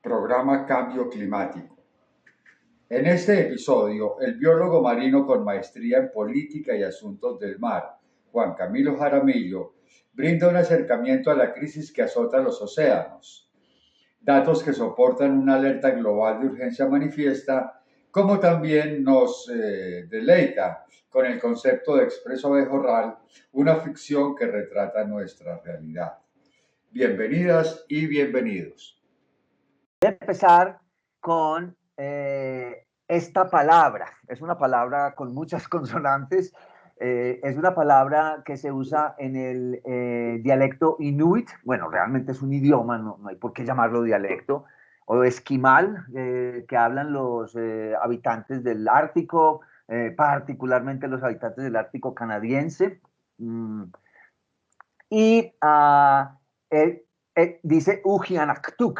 Programa Cambio Climático. En este episodio, el biólogo marino con maestría en política y asuntos del mar, Juan Camilo Jaramillo, brinda un acercamiento a la crisis que azota los océanos, datos que soportan una alerta global de urgencia manifiesta, como también nos deleita con el concepto de Expreso Abejorral, una ficción que retrata nuestra realidad. Bienvenidas y bienvenidos. Voy a empezar con esta palabra. Es una palabra con muchas consonantes. Es una palabra que se usa en el dialecto inuit. Bueno, realmente es un idioma, no hay por qué llamarlo dialecto. O esquimal, que hablan los habitantes del Ártico, particularmente los habitantes del Ártico canadiense. Mm, y dice Ujianaktuk,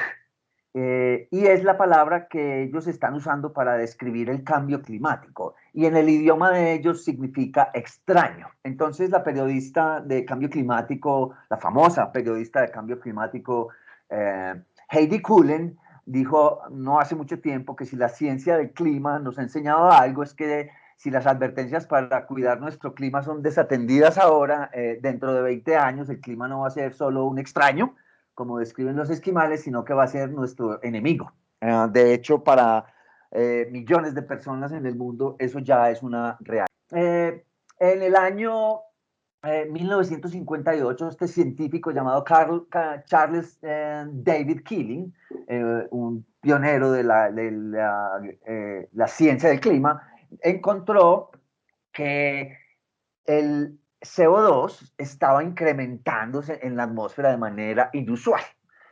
y es la palabra que ellos están usando para describir el cambio climático. Y en el idioma de ellos significa extraño. Entonces la periodista de cambio climático, la famosa periodista de cambio climático, Heidi Kullen, dijo no hace mucho tiempo que si la ciencia del clima nos ha enseñado algo es que si las advertencias para cuidar nuestro clima son desatendidas ahora, dentro de 20 años el clima no va a ser solo un extraño, como describen los esquimales, sino que va a ser nuestro enemigo. De hecho, para millones de personas en el mundo, eso ya es una realidad. En el año 1958, este científico llamado Charles David Keeling, un pionero de la ciencia del clima, encontró que el CO2 estaba incrementándose en la atmósfera de manera inusual.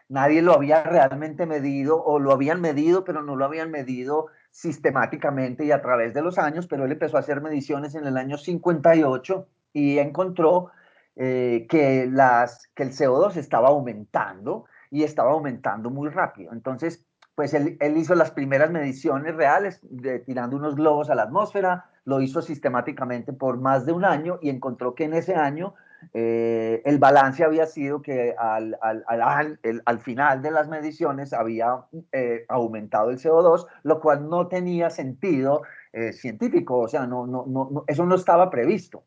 Nadie lo había realmente medido, o lo habían medido, pero no lo habían medido sistemáticamente y a través de los años, pero él empezó a hacer mediciones en el año 58 y encontró que el CO2 estaba aumentando y estaba aumentando muy rápido. Entonces, pues él hizo las primeras mediciones reales, tirando unos globos a la atmósfera, lo hizo sistemáticamente por más de un año y encontró que en ese año el balance había sido que al final de las mediciones había aumentado el CO2, lo cual no tenía sentido científico, o sea, eso no estaba previsto.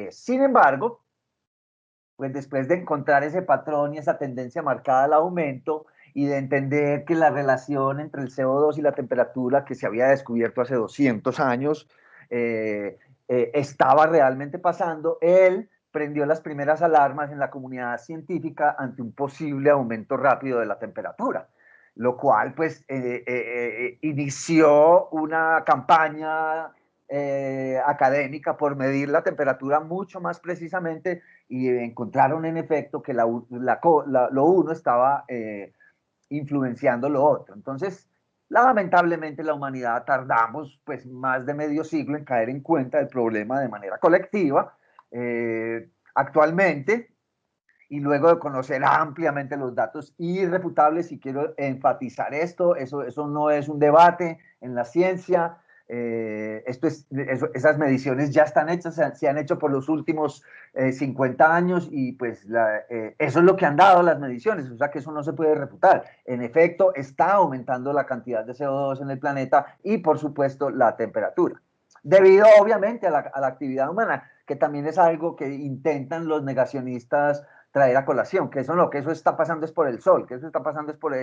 Sin embargo, pues después de encontrar ese patrón y esa tendencia marcada al aumento y de entender que la relación entre el CO2 y la temperatura que se había descubierto hace 200 años estaba realmente pasando, él prendió las primeras alarmas en la comunidad científica ante un posible aumento rápido de la temperatura, lo cual pues inició una campaña académica por medir la temperatura mucho más precisamente, y encontraron en efecto que lo uno estaba influenciando lo otro. Entonces, lamentablemente la humanidad tardamos pues más de medio siglo en caer en cuenta del problema de manera colectiva. Actualmente, y luego de conocer ampliamente los datos irrefutables, y quiero enfatizar esto, eso no es un debate en la ciencia, esas mediciones ya están hechas, se han hecho por los últimos 50 años y pues eso es lo que han dado las mediciones, o sea que eso no se puede refutar. En efecto, está aumentando la cantidad de CO2 en el planeta y por supuesto la temperatura, debido obviamente a la actividad humana, que también es algo que intentan los negacionistas traer a colación, que eso no, que eso está pasando es por el sol, que eso está pasando es por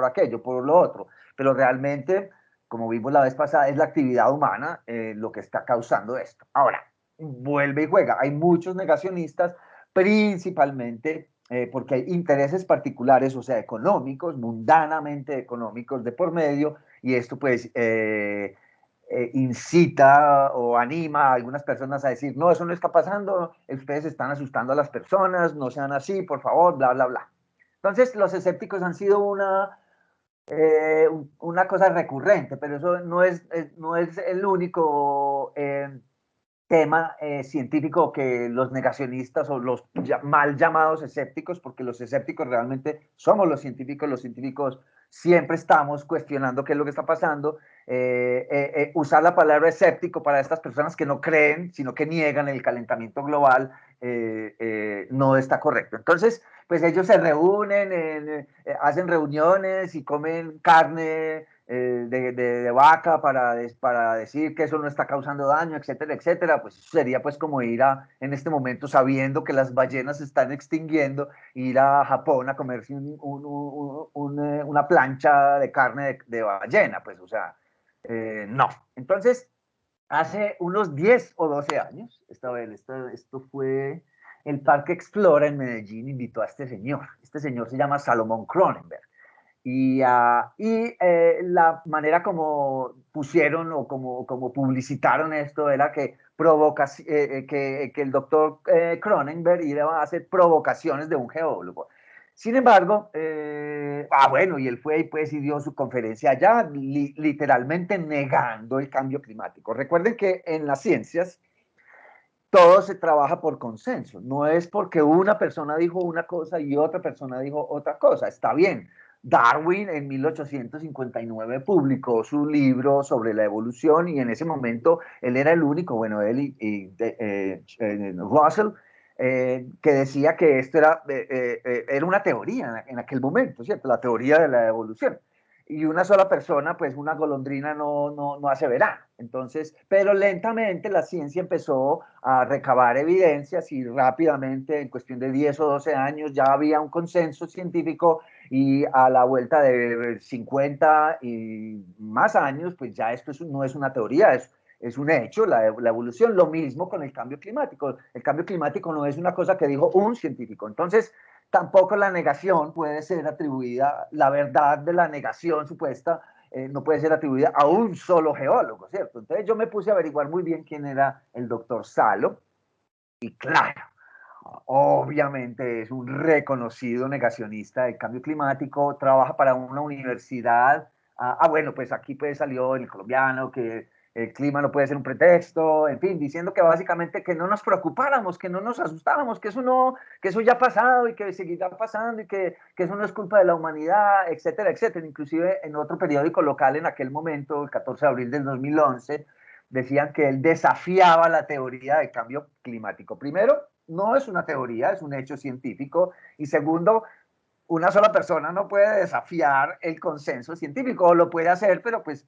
aquello, por lo otro, pero realmente, como vimos la vez pasada, es la actividad humana lo que está causando esto. Ahora, vuelve y juega, hay muchos negacionistas, principalmente porque hay intereses particulares, o sea, económicos, mundanamente económicos de por medio, y esto pues incita o anima a algunas personas a decir, no, eso no está pasando, ustedes están asustando a las personas, no sean así, por favor, bla, bla, bla. Entonces, los escépticos han sido una cosa recurrente, pero eso no es el único tema científico que los negacionistas o mal llamados escépticos, porque los escépticos realmente somos los científicos siempre estamos cuestionando qué es lo que está pasando. Usar la palabra escéptico para estas personas que no creen, sino que niegan el calentamiento global, no está correcto. Entonces, pues ellos se reúnen, hacen reuniones y comen carne de vaca para decir que eso no está causando daño, etcétera, etcétera. Pues eso sería pues como ir en este momento, sabiendo que las ballenas se están extinguiendo, ir a Japón a comerse una plancha de carne de ballena, pues, o sea, no. Entonces, hace unos 10 o 12 años, esto fue el Parque Explora en Medellín, invitó a este señor se llama Salomón Cronenberg, y la manera como pusieron o como publicitaron esto era que el doctor Cronenberg iba a hacer provocaciones de un geólogo. Sin embargo, bueno, y él fue y pues y dio su conferencia allá, literalmente negando el cambio climático. Recuerden que en las ciencias todo se trabaja por consenso, no es porque una persona dijo una cosa y otra persona dijo otra cosa, está bien. Darwin en 1859 publicó su libro sobre la evolución y en ese momento él era el único, bueno, él y Russell, que decía que esto era una teoría en aquel momento, ¿cierto? La teoría de la evolución. Y una sola persona, pues una golondrina no hace verano. Entonces, pero lentamente la ciencia empezó a recabar evidencias y rápidamente, en cuestión de 10 o 12 años, ya había un consenso científico y a la vuelta de 50 y más años, pues ya esto no es una teoría, es un hecho, la evolución. Lo mismo con el cambio climático. El cambio climático no es una cosa que dijo un científico. Entonces, tampoco la negación puede ser atribuida, la verdad de la negación supuesta, no puede ser atribuida a un solo geólogo, ¿cierto? Entonces yo me puse a averiguar muy bien quién era el doctor Salo, y claro, obviamente es un reconocido negacionista del cambio climático, trabaja para una universidad. Bueno, pues aquí pues salió el colombiano que el clima no puede ser un pretexto, en fin, diciendo que básicamente que no nos preocupáramos, que no nos asustáramos, que eso no, que eso ya ha pasado y que seguirá pasando y que eso no es culpa de la humanidad, etcétera, etcétera. Inclusive en otro periódico local en aquel momento, el 14 de abril del 2011, decían que él desafiaba la teoría del cambio climático. Primero, no es una teoría, es un hecho científico. Y segundo, una sola persona no puede desafiar el consenso científico, o lo puede hacer, pero es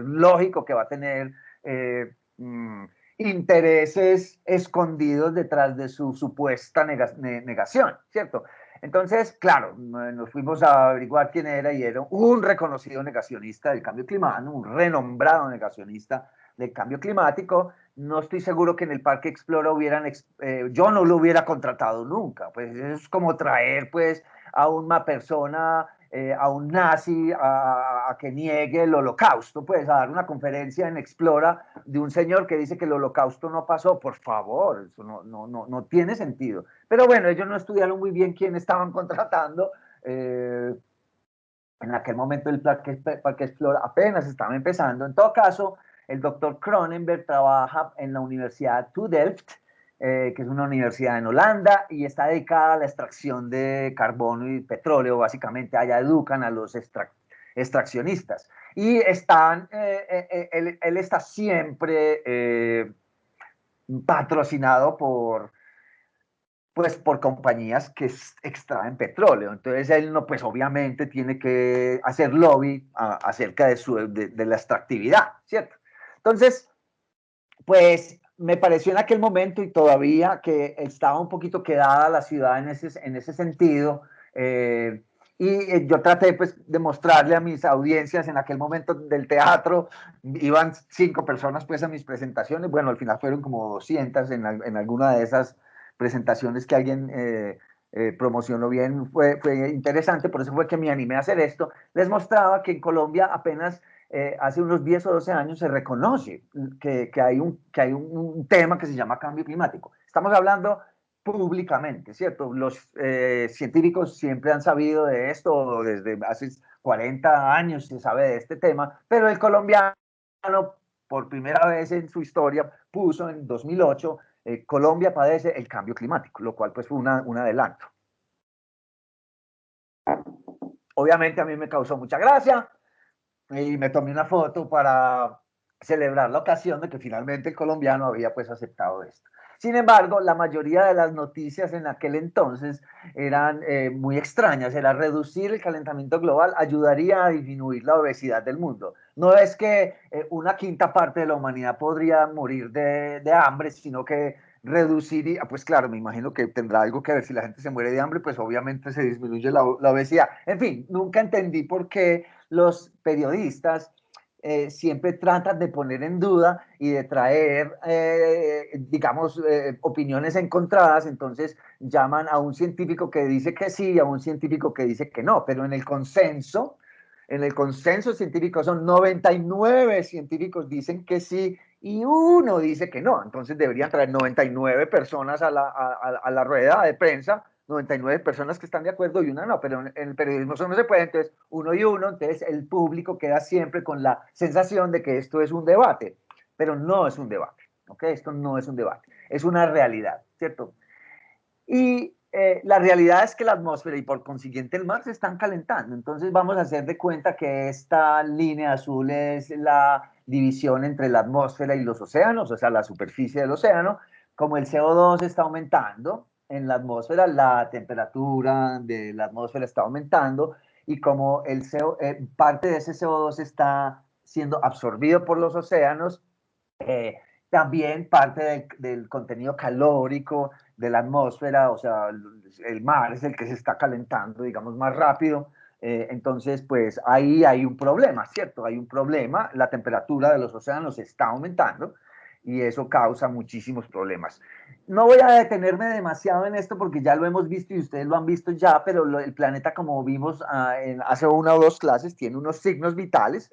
lógico que va a tener eh, mm, intereses escondidos detrás de su supuesta negación, ¿cierto? Entonces, claro, nos fuimos a averiguar quién era y era un reconocido negacionista del cambio climático, un renombrado negacionista del cambio climático. No estoy seguro que en el Parque Explora yo no lo hubiera contratado nunca, pues es como traer pues a una persona, a un nazi, a que niegue el holocausto, pues a dar una conferencia en Explora de un señor que dice que el holocausto no pasó. Por favor, eso no tiene sentido. Pero bueno, ellos no estudiaron muy bien quién estaban contratando. En aquel momento el Parque Explora apenas estaba empezando. En todo caso, el doctor Cronenberg trabaja en la Universidad TU Delft, que es una universidad en Holanda, y está dedicada a la extracción de carbono y petróleo. Básicamente, allá educan a los extraccionistas. Y él está siempre patrocinado por compañías que extraen petróleo. Entonces él no, pues obviamente tiene que hacer lobby acerca de la extractividad, ¿cierto? Entonces, pues me pareció en aquel momento y todavía que estaba un poquito quedada la ciudad en ese sentido. eh, yo traté pues de mostrarle a mis audiencias en aquel momento del teatro, iban 5 personas pues a mis presentaciones, bueno, al final fueron como 200 en alguna de esas presentaciones que alguien promocionó bien. Fue interesante, por eso fue que me animé a hacer esto. Les mostraba que en Colombia apenas hace unos 10 o 12 años se reconoce que hay un tema que se llama cambio climático. Estamos hablando públicamente, ¿cierto? Los científicos siempre han sabido de esto, desde hace 40 años se sabe de este tema, pero el colombiano por primera vez en su historia puso en 2008, Colombia padece el cambio climático, lo cual pues fue un adelanto. Obviamente a mí me causó mucha gracia y me tomé una foto para celebrar la ocasión de que finalmente el colombiano había pues aceptado esto. Sin embargo, la mayoría de las noticias en aquel entonces eran muy extrañas. Era reducir el calentamiento global ayudaría a disminuir la obesidad del mundo. No es que una quinta parte de la humanidad podría morir de hambre, sino que reduciría, pues claro, me imagino que tendrá algo que ver. Si la gente se muere de hambre, pues obviamente se disminuye la obesidad. En fin, nunca entendí por qué los periodistas siempre tratan de poner en duda y de traer, digamos, opiniones encontradas. Entonces llaman a un científico que dice que sí y a un científico que dice que no, pero en el consenso científico son 99 científicos dicen que sí y uno dice que no. Entonces deberían traer 99 personas a la rueda de prensa, 99 personas que están de acuerdo y una no, pero en el periodismo eso no se puede. Entonces uno y uno, entonces el público queda siempre con la sensación de que esto es un debate, pero no es un debate, ¿ok? Esto no es un debate, es una realidad, ¿cierto? Y la realidad es que la atmósfera y por consiguiente el mar se están calentando. Entonces vamos a hacer de cuenta que esta línea azul es la división entre la atmósfera y los océanos, o sea, la superficie del océano. Como el CO2 está aumentando en la atmósfera, la temperatura de la atmósfera está aumentando y como parte de ese CO2 está siendo absorbido por los océanos, eh, también parte del contenido calórico de la atmósfera, o sea, el mar es el que se está calentando, digamos, más rápido. Entonces, pues ahí hay un problema, ¿cierto? Hay un problema, la temperatura de los océanos está aumentando y eso causa muchísimos problemas. No voy a detenerme demasiado en esto porque ya lo hemos visto y ustedes lo han visto ya, pero el planeta, como vimos hace una o dos clases, tiene unos signos vitales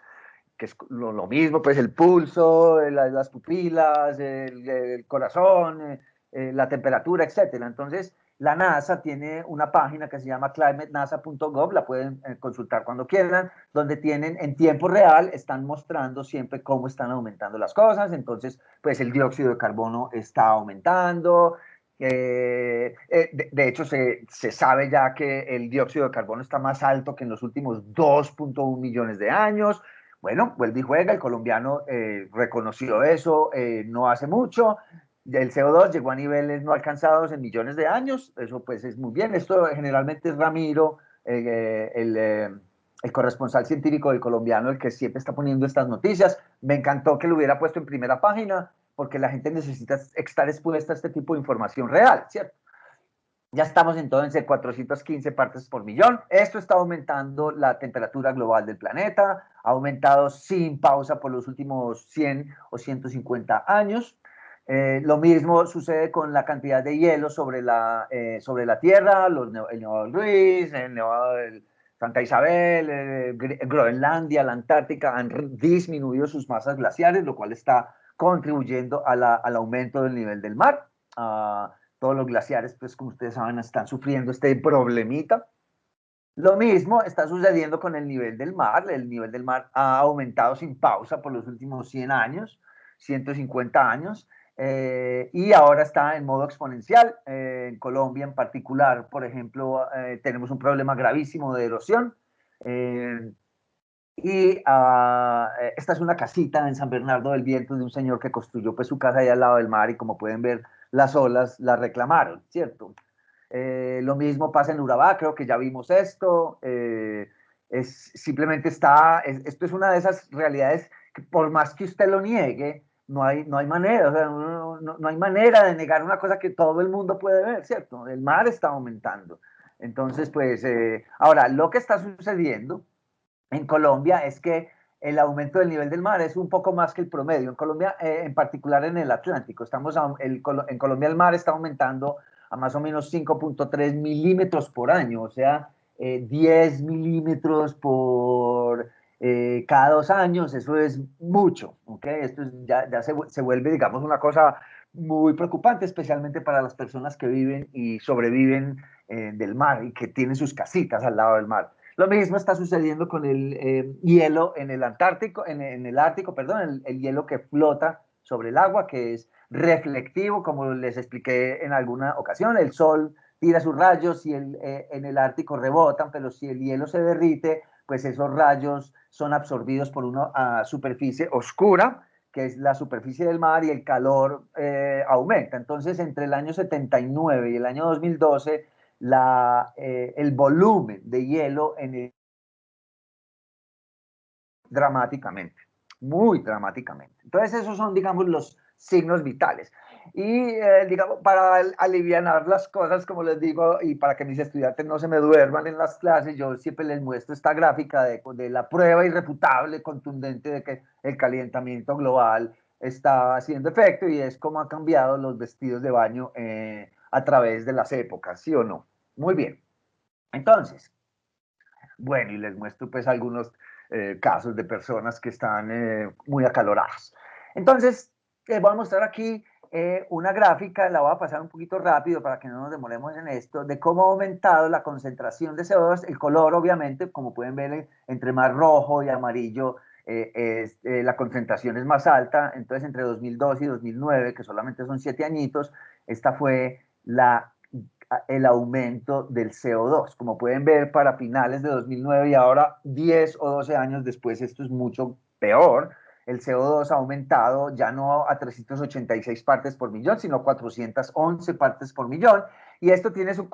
que es lo mismo, pues el pulso, las pupilas, el corazón, la temperatura, etcétera. Entonces, la NASA tiene una página que se llama climatenasa.gov, la pueden consultar cuando quieran, donde tienen en tiempo real, están mostrando siempre cómo están aumentando las cosas. Entonces, pues el dióxido de carbono está aumentando. De hecho, se sabe ya que el dióxido de carbono está más alto que en los últimos 2.1 millones de años. Bueno, vuelve y juega, el colombiano reconoció eso no hace mucho, el CO2 llegó a niveles no alcanzados en millones de años, eso pues es muy bien. Esto generalmente es Ramiro, el corresponsal científico del colombiano, el que siempre está poniendo estas noticias. Me encantó que lo hubiera puesto en primera página, porque la gente necesita estar expuesta a este tipo de información real, ¿cierto? Ya estamos entonces en 415 partes por millón. Esto está aumentando la temperatura global del planeta, ha aumentado sin pausa por los últimos 100 o 150 años. Lo mismo sucede con la cantidad de hielo sobre la Tierra, el Nevado del Ruiz, el Nevado del Santa Isabel, Groenlandia, la Antártica han disminuido sus masas glaciares, lo cual está contribuyendo al aumento del nivel del mar. Todos los glaciares, pues como ustedes saben, están sufriendo este problemita. Lo mismo está sucediendo con el nivel del mar. El nivel del mar ha aumentado sin pausa por los últimos 100 años, 150 años, y ahora está en modo exponencial. En Colombia en particular, por ejemplo, tenemos un problema gravísimo de erosión. Esta es una casita en San Bernardo del Viento de un señor que construyó pues su casa ahí al lado del mar y como pueden ver las olas la reclamaron, ¿cierto? Lo mismo pasa en Urabá, creo que ya vimos esto. Simplemente esto es una de esas realidades que por más que usted lo niegue, no hay manera, o sea, no hay manera de negar una cosa que todo el mundo puede ver, ¿cierto? El mar está aumentando. Entonces, pues, ahora, lo que está sucediendo en Colombia es que el aumento del nivel del mar es un poco más que el promedio. En Colombia, en particular en el Atlántico, en Colombia el mar está aumentando a más o menos 5.3 milímetros por año, o sea, 10 milímetros por cada 2 años, eso es mucho, ¿ok? Esto ya se vuelve, digamos, una cosa muy preocupante, especialmente para las personas que viven y sobreviven del mar y que tienen sus casitas al lado del mar. Lo mismo está sucediendo con el hielo en el Antártico, en el Ártico, perdón, el hielo que flota sobre el agua, que es reflectivo, como les expliqué en alguna ocasión. El sol tira sus rayos y en el Ártico rebotan, pero si el hielo se derrite, pues esos rayos son absorbidos por una superficie oscura, que es la superficie del mar, y el calor aumenta. Entonces, entre el año 79 y el año 2012, el volumen de hielo dramáticamente, muy dramáticamente. Entonces, esos son, digamos, los signos vitales. Y, digamos, para aliviar las cosas, como les digo, y para que mis estudiantes no se me duerman en las clases, yo siempre les muestro esta gráfica de la prueba irrefutable, contundente de que el calentamiento global está haciendo efecto, y es cómo han cambiado los vestidos de baño a través de las épocas, ¿sí o no? Muy bien. Entonces, bueno, y les muestro pues algunos casos de personas que están muy acaloradas. Entonces, les voy a mostrar aquí una gráfica, la voy a pasar un poquito rápido para que no nos demoremos en esto, de cómo ha aumentado la concentración de CO2, el color obviamente, como pueden ver, entre más rojo y amarillo, la concentración es más alta. Entonces, entre 2002 y 2009, que solamente son 7 añitos, esta fue el aumento del CO2. Como pueden ver, para finales de 2009 y ahora 10 o 12 años después, esto es mucho peor. El CO2 ha aumentado ya no a 386 partes por millón, sino a 411 partes por millón. Y esto tiene su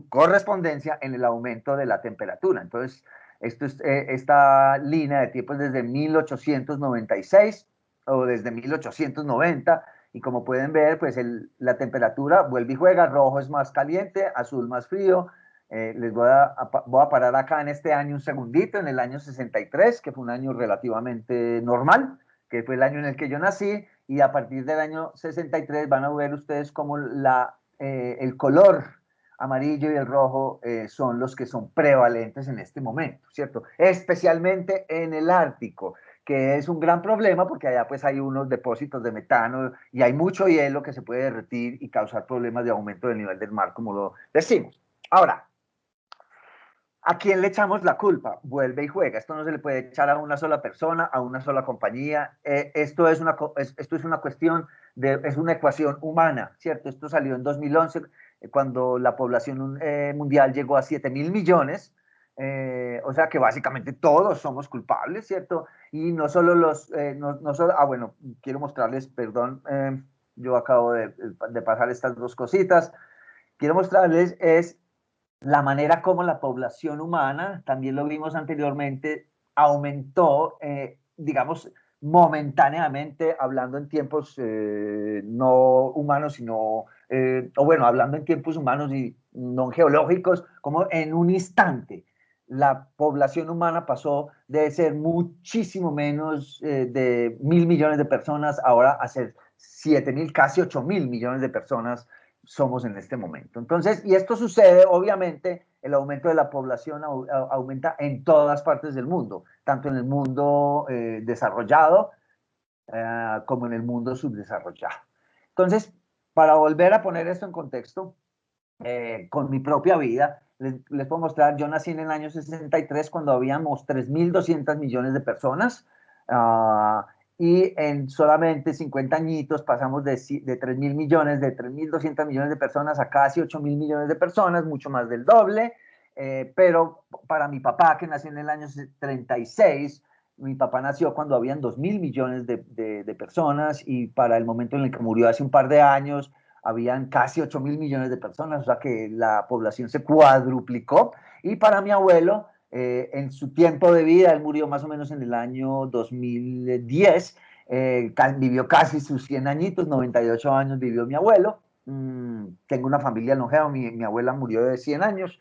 correspondencia en el aumento de la temperatura. Entonces, esta línea de tiempo es desde 1896 o desde 1890, y como pueden ver, pues la temperatura vuelve y juega. Rojo es más caliente, azul más frío. Les voy a parar acá en este año un segundito, en el año 63, que fue un año relativamente normal, que fue el año en el que yo nací, y a partir del año 63 van a ver ustedes cómo el color amarillo y el rojo son los que son prevalentes en este momento, ¿cierto? Especialmente en el Ártico, que es un gran problema porque allá pues hay unos depósitos de metano y hay mucho hielo que se puede derretir y causar problemas de aumento del nivel del mar, como lo decimos. Ahora, ¿a quién le echamos la culpa? Vuelve y juega. Esto no se le puede echar a una sola persona, a una sola compañía. Esto es una cuestión es una ecuación humana, ¿cierto? Esto salió en 2011, cuando la población mundial llegó a 7.000 millones. O sea que básicamente todos somos culpables, ¿cierto? Y no solo no solo, bueno, quiero mostrarles, perdón, yo acabo de pasar estas dos cositas. Quiero mostrarles la manera como la población humana, también lo vimos anteriormente, aumentó, digamos, momentáneamente, hablando en tiempos no humanos, sino, o bueno, hablando en tiempos humanos y no geológicos, como en un instante. La población humana pasó de ser muchísimo menos de 1.000 millones de personas, ahora a ser 7.000, casi 8.000 millones de personas somos en este momento. Entonces, y esto sucede, obviamente, el aumento de la población aumenta en todas partes del mundo, tanto en el mundo desarrollado como en el mundo subdesarrollado. Entonces, para volver a poner esto en contexto, con mi propia vida, les puedo mostrar, yo nací en el año 63 cuando habíamos 3.200 millones de personas, y en solamente 50 añitos pasamos de 3.000 millones, de 3.200 millones de personas a casi 8.000 millones de personas, mucho más del doble. Pero para mi papá, que nació en el año 36, mi papá nació cuando habían 2.000 millones de personas, y para el momento en el que murió hace un par de años, habían casi 8.000 millones de personas, o sea que la población se cuadruplicó. Y para mi abuelo, en su tiempo de vida, él murió más o menos en el año 2010, vivió casi sus 100 añitos, 98 años vivió mi abuelo. Tengo una familia longeva, mi abuela murió de 100 años.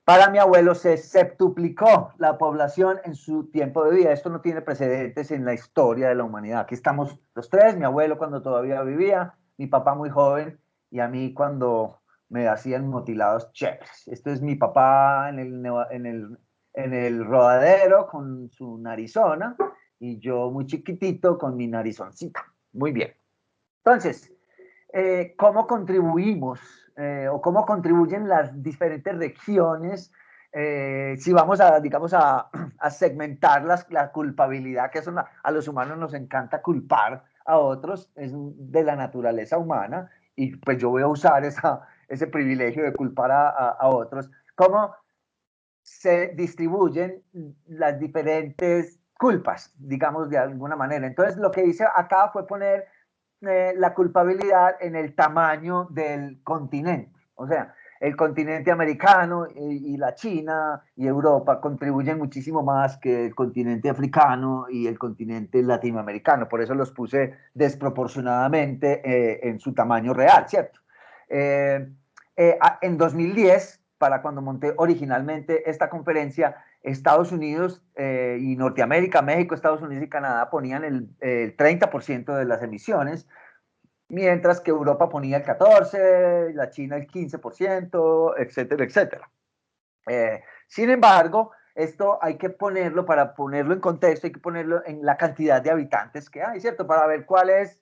Para mi abuelo se septuplicó la población en su tiempo de vida. Esto no tiene precedentes en la historia de la humanidad. Aquí estamos los tres, mi abuelo cuando todavía vivía, mi papá muy joven, y a mí cuando me hacían motilados chéveres. Esto es mi papá en el rodadero con su narizona, y yo muy chiquitito con mi narizoncita. Muy bien. Entonces, ¿cómo contribuimos o cómo contribuyen las diferentes regiones? Si vamos a, digamos, a segmentar la culpabilidad, que eso a los humanos nos encanta culpar a otros, es de la naturaleza humana, y pues yo voy a usar ese privilegio de culpar a otros, cómo se distribuyen las diferentes culpas, digamos de alguna manera. Entonces lo que hice acá fue poner la culpabilidad en el tamaño del continente. O sea, el continente americano y la China y Europa contribuyen muchísimo más que el continente africano y el continente latinoamericano. Por eso los puse desproporcionadamente en su tamaño real, ¿cierto? En 2010, para cuando monté originalmente esta conferencia, Estados Unidos y Norteamérica, México, Estados Unidos y Canadá ponían el 30% de las emisiones, mientras que Europa ponía el 14%, la China el 15%, etcétera, etcétera. Sin embargo, esto hay que ponerlo, para ponerlo en contexto, hay que ponerlo en la cantidad de habitantes que hay, ¿cierto? Para ver cuál es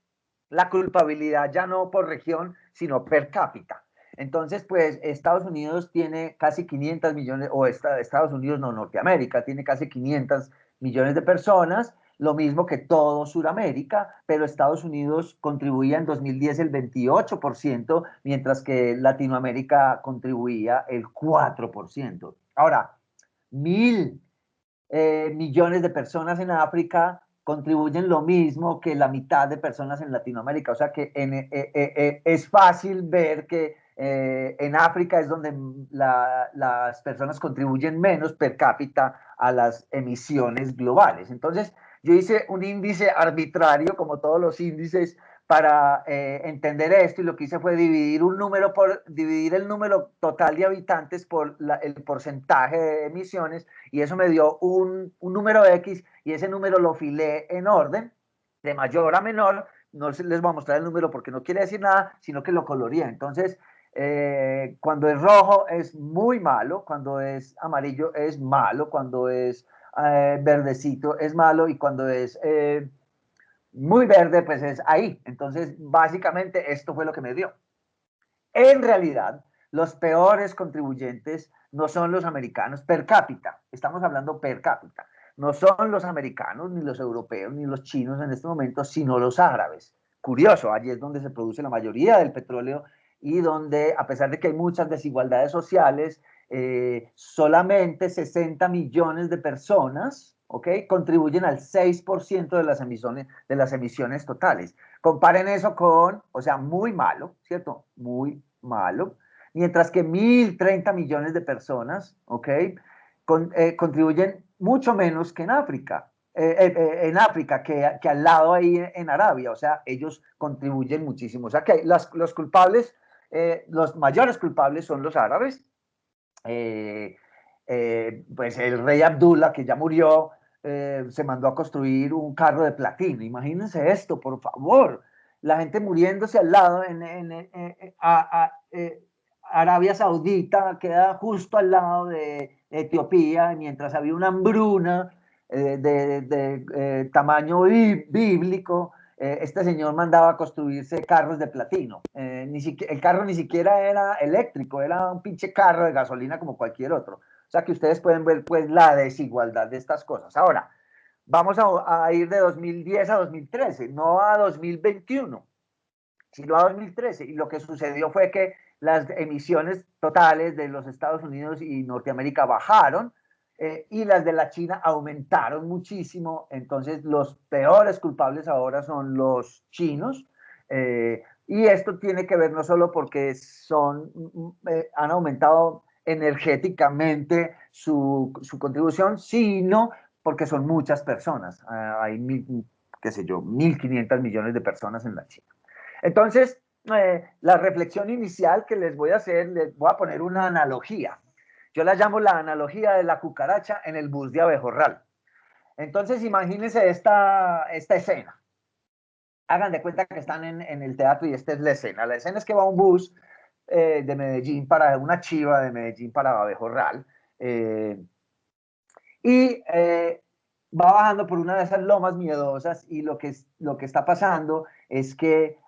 la culpabilidad, ya no por región, sino per cápita. Entonces, pues Estados Unidos tiene casi 500 millones, o Estados Unidos, no, Norteamérica, tiene casi 500 millones de personas, lo mismo que todo Sudamérica, pero Estados Unidos contribuía en 2010 el 28%, mientras que Latinoamérica contribuía el 4%. Ahora, 1.000 millones de personas en África contribuyen lo mismo que la mitad de personas en Latinoamérica. O sea que es fácil ver que en África es donde las personas contribuyen menos per cápita a las emisiones globales. Entonces, yo hice un índice arbitrario, como todos los índices, para entender esto, y lo que hice fue dividir el número total de habitantes por el porcentaje de emisiones, y eso me dio un número X, y ese número lo filé en orden, de mayor a menor. No les voy a mostrar el número porque no quiere decir nada, sino que lo coloreé. Entonces, cuando es rojo es muy malo, cuando es amarillo es malo, cuando es verdecito es malo, y cuando es muy verde, pues es ahí. Entonces, básicamente esto fue lo que me dio. En realidad, los peores contribuyentes no son los americanos per cápita, estamos hablando per cápita, no son los americanos, ni los europeos, ni los chinos en este momento, sino los árabes. Curioso, allí es donde se produce la mayoría del petróleo, y donde, a pesar de que hay muchas desigualdades sociales, solamente 60 millones de personas, ¿ok?, contribuyen al 6% de las emisiones totales. Comparen eso con, o sea, muy malo, ¿cierto? Muy malo. Mientras que 1.030 millones de personas, ¿ok?, contribuyen mucho menos que en África. Que al lado ahí en Arabia. O sea, ellos contribuyen muchísimo. O sea, que los culpables, los mayores culpables son los árabes. Pues el rey Abdullah, que ya murió, se mandó a construir un carro de platino. Imagínense esto, por favor. La gente muriéndose al lado Arabia Saudita queda justo al lado de Etiopía, mientras había una hambruna de tamaño bíblico. Este señor mandaba a construirse carros de platino. El carro ni siquiera era eléctrico, era un pinche carro de gasolina como cualquier otro. O sea que ustedes pueden ver pues la desigualdad de estas cosas. Ahora, vamos a ir de 2010 a 2013, no a 2021, sino a 2013. Y lo que sucedió fue que las emisiones totales de los Estados Unidos y Norteamérica bajaron, y las de la China aumentaron muchísimo. Entonces, los peores culpables ahora son los chinos. Y esto tiene que ver no solo porque han aumentado energéticamente su contribución, sino porque son muchas personas. Hay, qué sé yo, 1.500 millones de personas en la China. Entonces, la reflexión inicial que les voy a hacer, les voy a poner una analogía. Yo la llamo la analogía de la cucaracha en el bus de Abejorral. Entonces, imagínense esta escena. Hagan de cuenta que están en el teatro, y esta es la escena. La escena es que va un bus de Medellín una chiva de Medellín para Abejorral, y va bajando por una de esas lomas miedosas, y lo que está pasando es que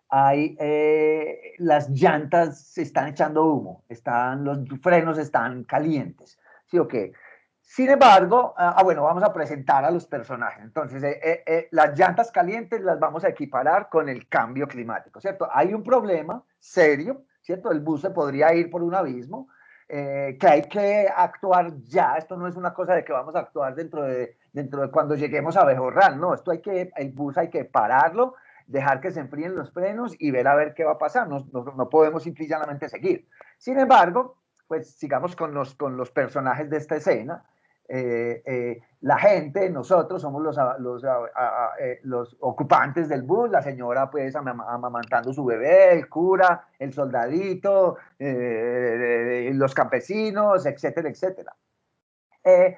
las llantas se están echando humo, los frenos están calientes, ¿sí o qué? Sin embargo, bueno, vamos a presentar a los personajes. Entonces, las llantas calientes las vamos a equiparar con el cambio climático, ¿cierto? Hay un problema serio ¿cierto? El bus se podría ir por un abismo, que hay que actuar ya. Esto no es una cosa de que vamos a actuar dentro de cuando lleguemos a Bejorral, no, el bus hay que pararlo, dejar que se enfríen los frenos y ver a ver qué va a pasar. No podemos simple y llanamente seguir. Sin embargo, pues sigamos con los personajes de esta escena. La gente, nosotros somos los ocupantes del bus, la señora pues amamantando su bebé, el cura, el soldadito, los campesinos, etcétera, etcétera.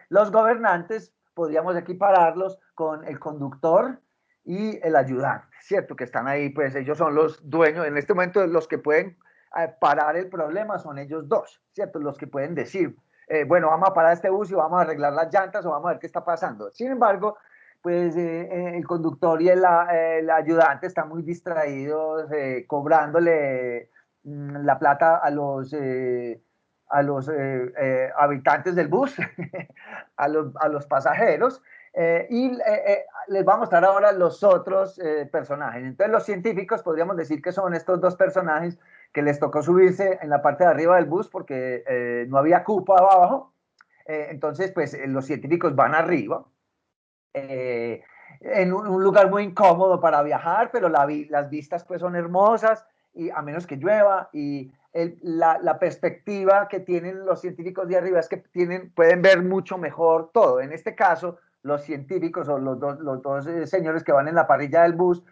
Los gobernantes podríamos equipararlos con el conductor y el ayudante, ¿cierto? Que están ahí, pues ellos son los dueños, en este momento los que pueden parar el problema son ellos dos, ¿cierto? Los que pueden decir, bueno, vamos a parar este bus y vamos a arreglar las llantas o vamos a ver qué está pasando. Sin embargo, pues el conductor y el ayudante están muy distraídos cobrándole la plata a los habitantes del bus, a los pasajeros, les voy a mostrar ahora los otros personajes. Entonces los científicos podríamos decir que son estos dos personajes que les tocó subirse en la parte de arriba del bus porque no había cupo abajo. Entonces, pues los científicos van arriba, en un lugar muy incómodo para viajar, pero las vistas pues son hermosas, y a menos que llueva, y la perspectiva que tienen los científicos de arriba es que pueden ver mucho mejor todo. En este caso, los científicos o los dos señores que van en la parrilla del bus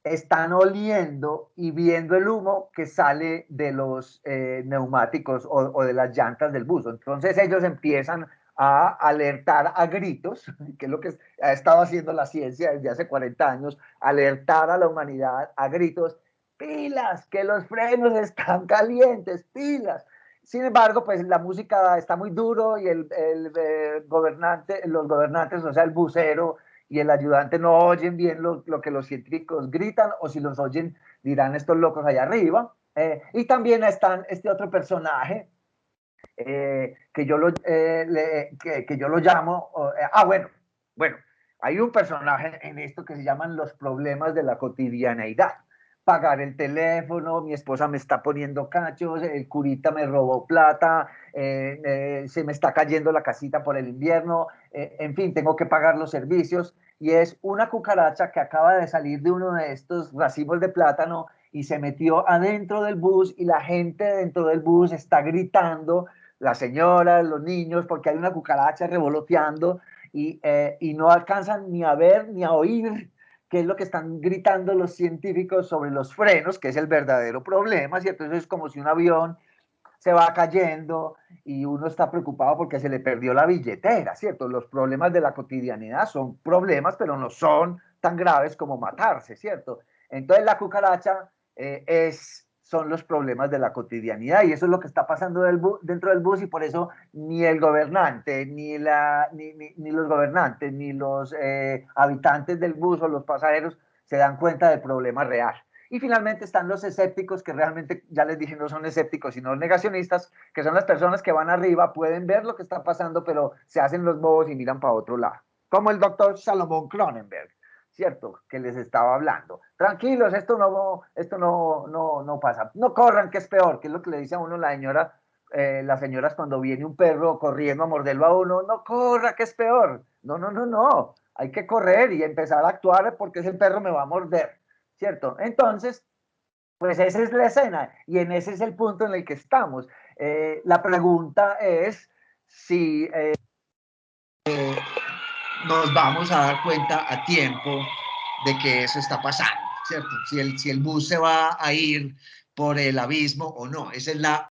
están oliendo y viendo el humo que sale de los neumáticos o de las llantas del bus. Entonces ellos empiezan a alertar a gritos, que es lo que ha estado haciendo la ciencia desde hace 40 años, alertar a la humanidad a gritos: pilas, que los frenos están calientes, pilas. Sin embargo, pues la música está muy duro y los gobernantes, o sea, el bucero y el ayudante no oyen bien lo que los científicos gritan, o si los oyen dirán estos locos allá arriba. Y también están este otro personaje que yo lo llamo, bueno, hay un personaje en esto que se llaman los problemas de la cotidianeidad. Pagar el teléfono, mi esposa me está poniendo cachos, el curita me robó plata, se me está cayendo la casita por el invierno, en fin, tengo que pagar los servicios, y es una cucaracha que acaba de salir de uno de estos racimos de plátano y se metió adentro del bus, y la gente dentro del bus está gritando, las señoras, los niños, porque hay una cucaracha revoloteando, y no alcanzan ni a ver ni a oír qué es lo que están gritando los científicos sobre los frenos, que es el verdadero problema, ¿cierto? Eso es como si un avión se va cayendo y uno está preocupado porque se le perdió la billetera, ¿cierto? Los problemas de la cotidianidad son problemas, pero no son tan graves como matarse, ¿cierto? Entonces la cucaracha son los problemas de la cotidianidad, y eso es lo que está pasando dentro del bus, y por eso ni el gobernante, ni los gobernantes, ni los habitantes del bus o los pasajeros se dan cuenta del problema real. Y finalmente están los escépticos, que realmente, ya les dije, no son escépticos, sino negacionistas, que son las personas que van arriba, pueden ver lo que está pasando, pero se hacen los bobos y miran para otro lado. Como el doctor Salomón Cronenberg, ¿cierto? Que les estaba hablando. Tranquilos, esto no pasa. No corran, que es peor, que es lo que le dice a uno las señoras cuando viene un perro corriendo a morderlo a uno. No corra, que es peor. No. Hay que correr y empezar a actuar porque ese perro me va a morder, ¿cierto? Entonces, pues esa es la escena y en ese es el punto en el que estamos. La pregunta es si nos vamos a dar cuenta a tiempo de que eso está pasando, ¿cierto? Si el bus se va a ir por el abismo o no. Esa es la